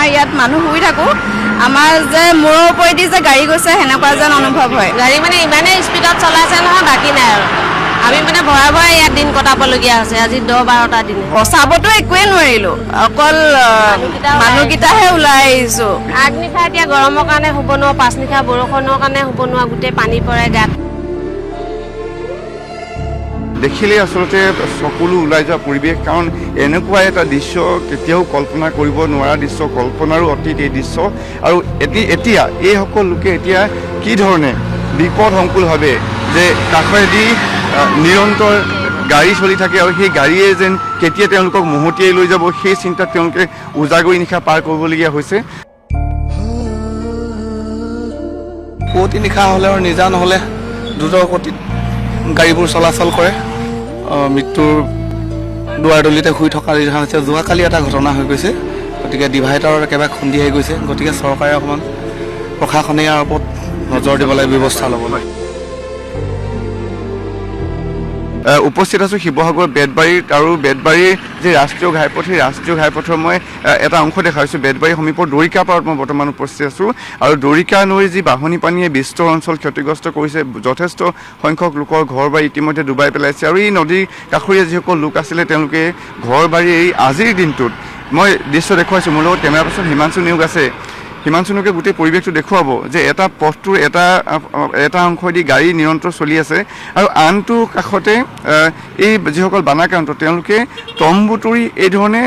আমাৰ ইয়াত মানুহ শুই থাকোঁ আমাৰ যে মূৰৰ ওপৰেদি যে গাড়ী গৈছে সেনেকুৱা যেন অনুভৱ হয়। গাড়ী মানে ইমানেই স্পীডত চলাইছে নহয়, বাকী নাই আৰু আমি মানে ভয়ে ভয়ে ইয়াত দিন কটাবলগীয়া হৈছে। আজি 10-12টা দিন বচাবতো একোৱেই নোৱাৰিলোঁ, অকল মানুহকেইটাহে ওলাই আহিছোঁ। আগনিশা এতিয়া গৰমৰ কাৰণে শুব নোৱাৰোঁ, পাছনিশা বৰষুণৰ কাৰণে শুব নোৱাৰোঁ, গোটেই পানী পৰে গাত। দেখিলেই আচলতে চকুলো ওলাই যোৱা পৰিৱেশ, কাৰণ এনেকুৱা এটা দৃশ্য কেতিয়াও কল্পনা কৰিব নোৱাৰা দৃশ্য, কল্পনাৰো অতীত এই দৃশ্য। আৰু এতিয়া এইসকল লোকে এতিয়া কি ধৰণে বিপদসংকুলভাৱে যে কাষেদি নিৰন্তৰ গাড়ী চলি থাকে আৰু সেই গাড়ীয়ে যেন কেতিয়া তেওঁলোকক মহতিয়াই লৈ যাব সেই চিন্তাত তেওঁলোকে উজাগৰি নিশা পাৰ কৰিবলগীয়া হৈছে। পুৱতি নিশা হ'লে আৰু নিজা নহ'লে দ্ৰুত গতিত গাড়ীবোৰ চলাচল কৰে। মৃত্যুৰ দুৱাৰদলিতে শুই থকা দেখা হৈছে। যোৱাকালি এটা ঘটনা হৈ গৈছে, গতিকে ডিভাইডাৰৰ একেবাৰে খুন্দি আহি গৈছে। গতিকে চৰকাৰে অকণমান প্ৰশাসনে ইয়াৰ ওপৰত নজৰ দিব লাগে, ব্যৱস্থা ল'ব লাগে। উপস্থিত আছোঁ শিৱসাগৰ বেতবাৰীত, আৰু বেতবাৰীৰ যি ৰাষ্ট্ৰীয় ঘাইপথ, সেই ৰাষ্ট্ৰীয় ঘাইপথৰ মই এটা অংশ দেখাইছোঁ। বেতবাৰী সমীপৰ দৰিকা পাৰত মই বৰ্তমান উপস্থিত আছোঁ, আৰু দৰিকা নৈৰ যি বাঢ়নি পানীয়ে বিস্তৰ অঞ্চল ক্ষতিগ্ৰস্ত কৰিছে, যথেষ্ট সংখ্যক লোকৰ ঘৰ বাৰী ইতিমধ্যে ডুবাই পেলাইছে। আৰু এই নদীৰ কাষৰীয়া যিসকল লোক আছিলে তেওঁলোকে ঘৰ বাৰী এই আজিৰ দিনটোত মই দৃশ্য দেখুৱাইছোঁ। মোৰ লগত কেমেৰা পাৰ্চন হিমাংশু নিয়োগ আছে। হিমাংশুকে গোটেই পৰিৱেশটো দেখুৱাব যে এটা পথটোৰ এটা অংশদি গাড়ী নিৰন্তৰ চলি আছে, আৰু আনটো কাষতে এই যিসকল বানাক্ৰান্ত তেওঁলোকে তম্বু তৰি এই ধৰণে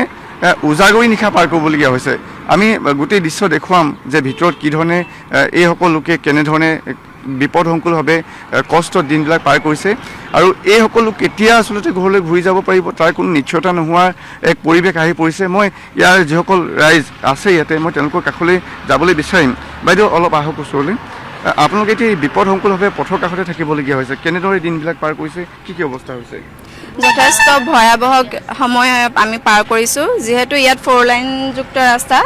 উজাগৰি নিশা পাৰ কৰিবলগীয়া হৈছে। আমি গোটেই দৃশ্য দেখুৱাম যে ভিতৰত কি ধৰণে এইসকল লোকে কেনেধৰণে বিপদসংকুলভাৱে কষ্টত দিনবিলাক পাৰ কৰিছে, আৰু এইসকল লোক কেতিয়া আচলতে ঘৰলৈ ঘূৰি যাব পাৰিব তাৰ কোনো নিশ্চয়তা নোহোৱাৰ এক পৰিৱেশ আহি পৰিছে। মই ইয়াৰ যিসকল ৰাইজ আছে ইয়াতে মই তেওঁলোকৰ কাষলৈ যাবলৈ বিচাৰিম। বাইদেউ অলপ আহক ওচৰলৈ। আপোনালোকে এতিয়া এই বিপদসংকুলভাৱে পথৰ কাষতে থাকিবলগীয়া হৈছে, কেনেদৰে দিনবিলাক পাৰ কৰিছে, কি কি অৱস্থা হৈছে? যথেষ্ট ভয়াৱহ সময় আমি পাৰ কৰিছোঁ, যিহেতু ইয়াত 4 লাইনযুক্ত ৰাস্তা।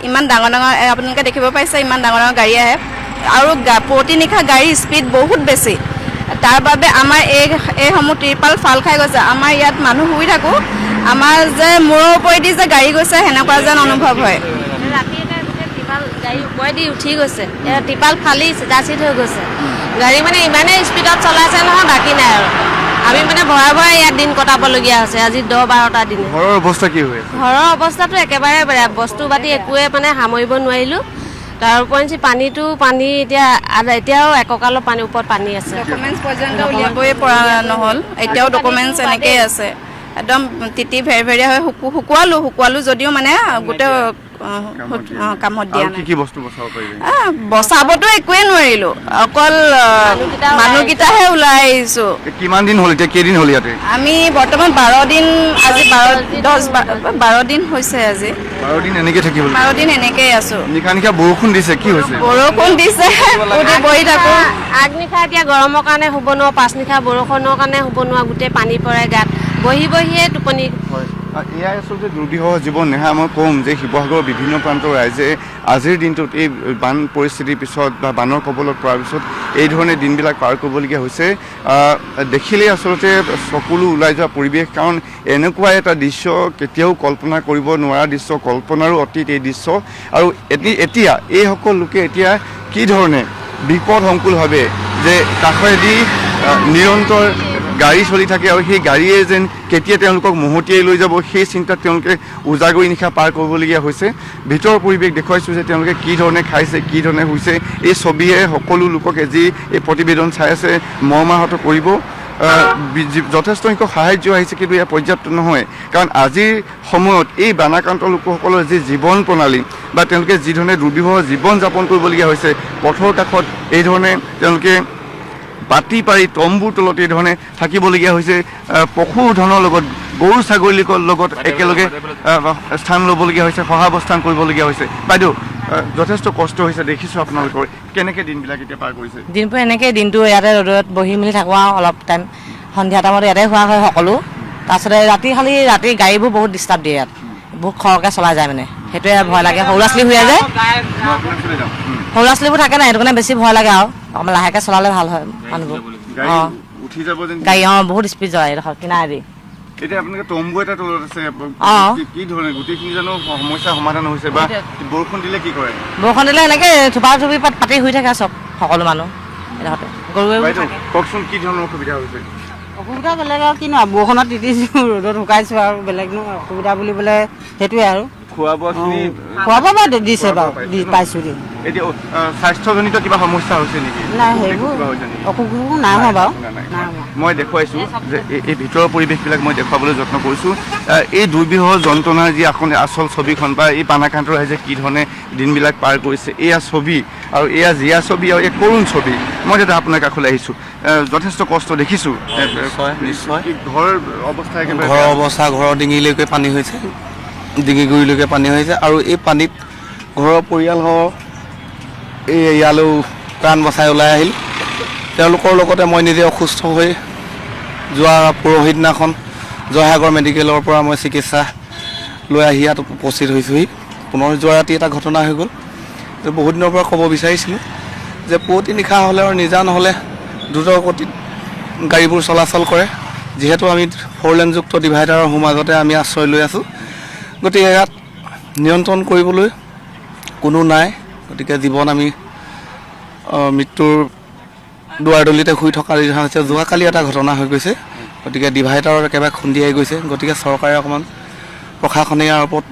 ইমান ডাঙৰ আপোনালোকে দেখিব পাইছে, ইমান ডাঙৰ গাড়ী আহে, আৰু পুৱতি নিশা গাড়ীৰ স্পীড বহুত বেছি। তাৰ বাবে আমাৰ এইসমূহ ত্ৰিপাল ফাল খাই গৈছে। আমাৰ ইয়াত মানুহ শুই থাকোঁ আমাৰ যে মূৰৰ ওপৰেদি যে গাড়ী গৈছে সেনেকুৱা যেন অনুভৱ হয়। ৰাতি এটা গোটেই টিপাল গাড়ী ওপৰেদি উঠি গৈছে, টিপাল ফালি চিধা-চিধ হৈ গৈছে। গাড়ী মানে ইমানেই স্পীডত চলাইছে নহয়, বাকী নাই আৰু আমি মানে ভয়ে ভয়ে ইয়াত দিন কটাবলগীয়া হৈছে। আজি 10-12টা দিন ঘৰৰ অৱস্থা কি হৈ আছে? ঘৰৰ অৱস্থাটো একেবাৰে বেয়া, বস্তু পাতি একোৱে মানে সামৰিব নোৱাৰিলোঁ। তাৰ উপৰিঞ্চি পানী এতিয়াও এককালৰ পানী ওপৰত পানী আছে। ডকুমেণ্টছ পৰ্যন্ত উলিয়াবই পৰা নহ'ল, এতিয়াও ডকুমেণ্টছ এনেকেই আছে, একদম তিতি ভেৰভেৰীয়া হৈ শুকুৱালোঁ যদিও মানে গোটেই কামত দিয়া নাই। কি বস্তু বচাব পাৰিলে? বচাবতো একোৱেই নোৱাৰিলোঁ, অকল মানুহকেইটাহে ওলাই আহিছোঁ। কিমান দিন হ'ল এতিয়া, কেইদিন হ'ল ইয়াতে? আমি বৰ্তমান 12 দিন, আজি 12 দিন হৈছে। আজি 12 দিন এনেকৈ থাকিব? 12 দিন এনেকেই আছোঁ। নিশা বৰষুণ দিছে, কি হৈছে? বৰষুণ দিছে, বহি থাকোঁ। আগনিশা এতিয়া গৰমৰ কাৰণে শুব নোৱাৰোঁ, পাছনিশা বৰষুণৰ কাৰণে শুব নোৱাৰোঁ, গোটেই পানী পৰে গাত, বহিয়ে টোপনি। এয়াই আচলতে দুৰ্বিষহ জীৱন। নেহা মই ক'ম যে শিৱসাগৰৰ বিভিন্ন প্ৰান্তৰ ৰাইজে আজিৰ দিনটোত এই বান পৰিস্থিতিৰ পিছত বা বানৰ কবলত পৰাৰ পিছত এই ধৰণে দিনবিলাক পাৰ কৰিবলগীয়া হৈছে। দেখিলেই আচলতে চকুলো ওলাই যোৱা পৰিৱেশ, কাৰণ এনেকুৱা এটা দৃশ্য কেতিয়াও কল্পনা কৰিব নোৱাৰা দৃশ্য, কল্পনাৰো অতীত এই দৃশ্য। আৰু এতিয়া এইসকল লোকে এতিয়া কি ধৰণে বিপদসংকুলভাৱে যে কাষেদি নিৰন্তৰ গাড়ী চলি থাকে আৰু সেই গাড়ীয়ে যেন কেতিয়া তেওঁলোকক মহতিয়াই লৈ যাব সেই চিন্তাত তেওঁলোকে উজাগৰি নিশা পাৰ কৰিবলগীয়া হৈছে। ভিতৰৰ পৰিৱেশ দেখুৱাইছোঁ যে তেওঁলোকে কি ধৰণে খাইছে, কি ধৰণে হৈছে। এই ছবিয়ে সকলো লোকক যি এই প্ৰতিবেদন চাই আছে মৰ্মাহত কৰিব। যথেষ্ট সংখ্যক সাহাৰ্য আহিছে, কিন্তু এয়া পৰ্যাপ্ত নহয়, কাৰণ আজিৰ সময়ত এই বানাক্ৰান্ত লোকসকলৰ যি জীৱন প্ৰণালী বা তেওঁলোকে যি ধৰণে দুৰ্বিষহ জীৱন যাপন কৰিবলগীয়া হৈছে, পথৰ কাষত এই ধৰণে তেওঁলোকে পাতি পাৰি তম্বুৰ তলত এই ধৰণে থাকিবলগীয়া হৈছে, পশুধনৰ লগত গৰু ছাগলীৰ লগত একেলগে স্থান ল'বলগীয়া হৈছে, সহাৱস্থান কৰিবলগীয়া হৈছে। বাইদেউ যথেষ্ট কষ্ট হৈছে দেখিছোঁ আপোনালোকৰ, কেনেকৈ দিনবিলাক এতিয়া পাৰ কৰিছে? দিনবোৰ এনেকৈ দিনটো ইয়াতে ৰ'দত বহি মেলি থাকোঁ আৰু অলপ টাইম সন্ধিয়া টাইমত ইয়াতে হোৱা হয় সকলো। তাৰপিছতে ৰাতি গাড়ীবোৰ বহুত ডিষ্টাৰ্ব দিয়ে, ইয়াত বহুত খৰকৈ চলাই যায়, মানে সেইটোৱে ভয় লাগে। সৰু ল'ৰা ছোৱালী শুই যায়, সৰু ল'ৰা ছোৱালীবোৰ থাকে নাই, সেইটো কাৰণে বেছি ভয় লাগে। আৰু অকণমান লাহেকৈ চলালে ভাল হয় মানুহবোৰ। গাড়ী বহুত স্পীড যায় এইডোখৰ কিনাৰেদি। এতিয়া আপোনালোকে তম্বু এটা তলত আছে অঁ। কি ধৰণে গোটেইখিনি জানো সমস্যা সমাধান হৈছে বা বৰষুণ দিলে কি কৰে? বৰষুণ দিলে এনেকৈ থোপা থুপি পাতি শুই থাকে চব সকলো মানুহ এডোখৰতে গৰুৱে বাইদেউ কওকচোন কি ধৰণৰ অসুবিধা হৈছে? অসুবিধা বেলেগ আৰু কিনো আৰু বৰষুণত তিতিছোঁ ৰ'দত শুকাইছোঁ আৰু বেলেগনো অসুবিধা বুলিবলৈ সেইটোৱে আৰু খোৱা বোৱাখিনি খোৱা বোৱা বাৰু দিছে বাৰু পাইছোঁ দেই। এতিয়া স্বাস্থ্যজনিত কিবা সমস্যা হৈছে নেকি? নাই সেইবোৰ কিবা হৈছে নেকি? অসুখবোৰ নাই হোৱা বাৰু নাই। নাই হোৱা। মই দেখুৱাইছোঁ যে এই ভিতৰৰ পৰিৱেশবিলাক মই দেখুৱাবলৈ যত্ন কৰিছোঁ। এই দুৰ্বিষহ যন্ত্ৰণাৰ যি আচল ছবিখন বা এই পানাকান্ত ৰাইজে কি ধৰণে দিনবিলাক পাৰ কৰিছে এয়া ছবি আৰু এয়া জীয়া ছবি আৰু এক কৰুণ ছবি। মই তেতিয়া আপোনাৰ কাষলৈ আহিছোঁ, যথেষ্ট কষ্ট দেখিছোঁ। নিশ্চয় ঘৰৰ অৱস্থা একেবাৰে ঘৰৰ অৱস্থা, ঘৰৰ ডিঙিলৈকে পানী হৈছে, ডিঙি গুৰিলৈকে পানী হৈছে আৰু এই পানীত ঘৰৰ পৰিয়ালসহ এই ইয়ালৈও প্ৰাণ বচাই ওলাই আহিল। তেওঁলোকৰ লগতে মই নিজে অসুস্থ হৈ যোৱা পৰহি দিনাখন জয়সাগৰ মেডিকেলৰ পৰা মই চিকিৎসা লৈ আহি ইয়াত উপস্থিত হৈছোঁহি। পুনৰ যোৱা ৰাতি এটা ঘটনা হৈ গ'ল। বহুত দিনৰ পৰা ক'ব বিচাৰিছিলোঁ যে পুৱতি নিশা হ'লে আৰু নিজা নহ'লে দ্ৰুত গতিত গাড়ীবোৰ চলাচল কৰে। যিহেতু আমি 4 লেনযুক্ত ডিভাইডাৰৰ সোঁমাজতে আমি আশ্ৰয় লৈ আছোঁ, গতিকে ইয়াত নিয়ন্ত্ৰণ কৰিবলৈ কোনো নাই। গতিকে জীৱন আমি মৃত্যুৰ দুৱাৰদলিতে শুই থকা হৈছে। যোৱাকালি এটা ঘটনা হৈ গৈছে, গতিকে ডিভাইডাৰত একেবাৰে খুন্দিয়াই গৈছে। গতিকে চৰকাৰে অকণমান প্ৰশাসনে ইয়াৰ ওপৰত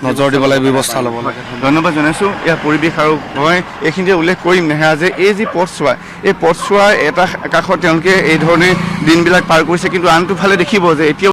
নজৰ দিব লাগে, ব্যৱস্থা ল'ব লাগে। ধন্যবাদ জনাইছোঁ। ইয়াৰ পৰিৱেশ আৰু মই এইখিনিতে উল্লেখ কৰিম নেহা যে এই যি পথছোৱা, এই পথছোৱাৰ এটা কাষত তেওঁলোকে এই ধৰণে দিনবিলাক পাৰ কৰিছে, কিন্তু আনটো ফালে দেখিব যে এতিয়াও